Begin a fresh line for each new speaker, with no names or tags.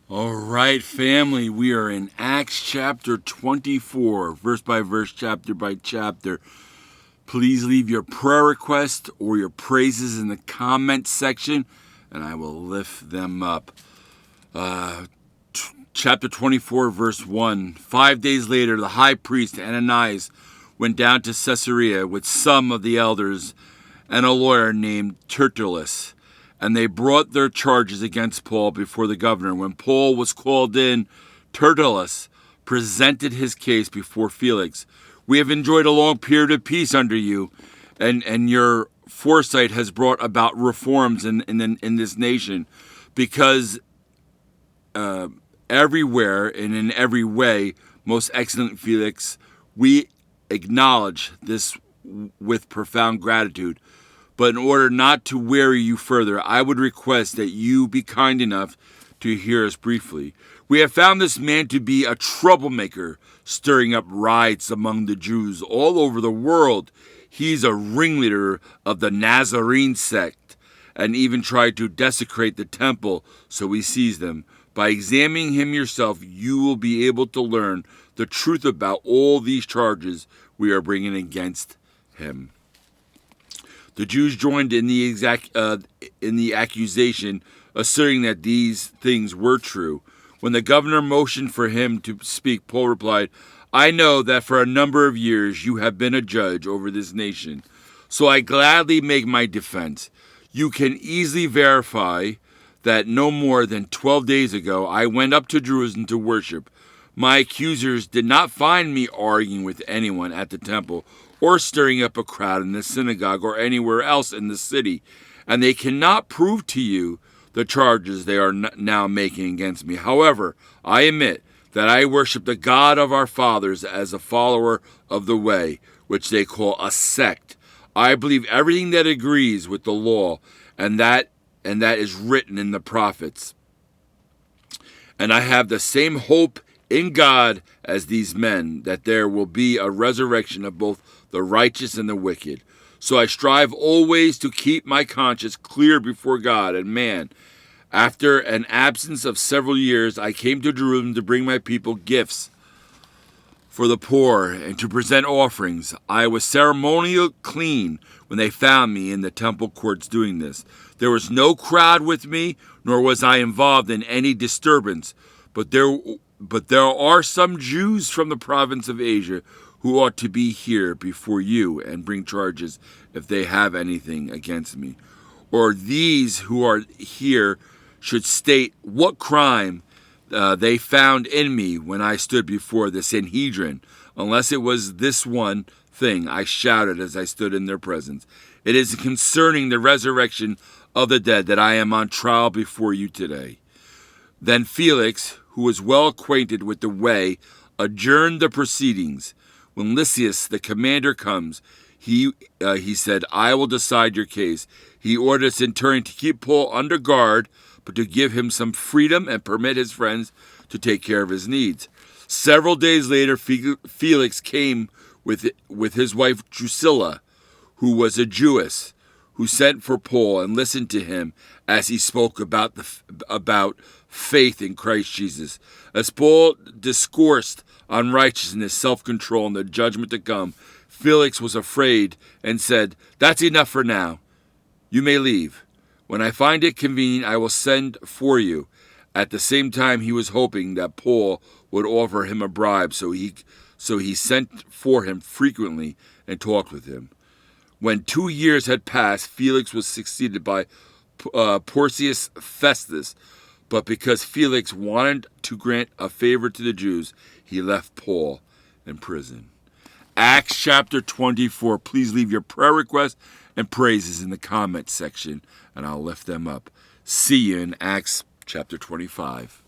All right, family, we are in Acts chapter 24, verse by verse, chapter by chapter. Please leave your prayer requests or your praises in the comment section, and I will lift them up. Chapter 24, verse 1. 5 days later, the high priest Ananias went down to Caesarea with some of the elders and a lawyer named Tertullus, and they brought their charges against Paul before the governor. When Paul was called in, Tertullus presented his case before Felix. We have enjoyed a long period of peace under you, and your foresight has brought about reforms in this nation, because everywhere and in every way, most excellent Felix, we acknowledge this with profound gratitude. But in order not to weary you further, I would request that you be kind enough to hear us briefly. We have found this man to be a troublemaker, stirring up riots among the Jews all over the world. He's a ringleader of the Nazarene sect, and even tried to desecrate the temple, so we seized them. By examining him yourself, you will be able to learn the truth about all these charges we are bringing against him. The Jews joined in the accusation, asserting that these things were true. When the governor motioned for him to speak, Paul replied, I know that for a number of years you have been a judge over this nation, so I gladly make my defense. You can easily verify that no more than 12 days ago I went up to Jerusalem to worship. My accusers did not find me arguing with anyone at the temple or stirring up a crowd in the synagogue or anywhere else in the city, and they cannot prove to you the charges they are now making against me. However, I admit that I worship the God of our fathers as a follower of the way, which they call a sect. I believe everything that agrees with the law, and that is written in the prophets. And I have the same hope in God as these men, that there will be a resurrection of both the righteous and the wicked. So I strive always to keep my conscience clear before God and man. After an absence of several years, I came to Jerusalem to bring my people gifts for the poor and to present offerings. I was ceremonially clean when they found me in the temple courts doing this. There was no crowd with me, nor was I involved in any disturbance. But there are some Jews from the province of Asia who ought to be here before you and bring charges if they have anything against me. Or these who are here should state what crime they found in me when I stood before the Sanhedrin. Unless it was this one thing, I shouted as I stood in their presence. It is concerning the resurrection of the dead that I am on trial before you today. Then Felix, who was well acquainted with the way, adjourned the proceedings. When Lysias, the commander, comes, he said, I will decide your case. He ordered his centurion to keep Paul under guard, but to give him some freedom and permit his friends to take care of his needs. Several days later, Felix came with his wife Drusilla, who was a Jewess, who sent for Paul and listened to him as he spoke about faith in Christ Jesus. As Paul discoursed on righteousness, self-control, and the judgment to come, Felix was afraid and said, That's enough for now. You may leave. When I find it convenient, I will send for you. At the same time, he was hoping that Paul would offer him a bribe, so he sent for him frequently and talked with him. When 2 years had passed, Felix was succeeded by Porcius Festus, but because Felix wanted to grant a favor to the Jews, he left Paul in prison. Acts chapter 24. Please leave your prayer requests and praises in the comment section, and I'll lift them up. See you in Acts chapter 25.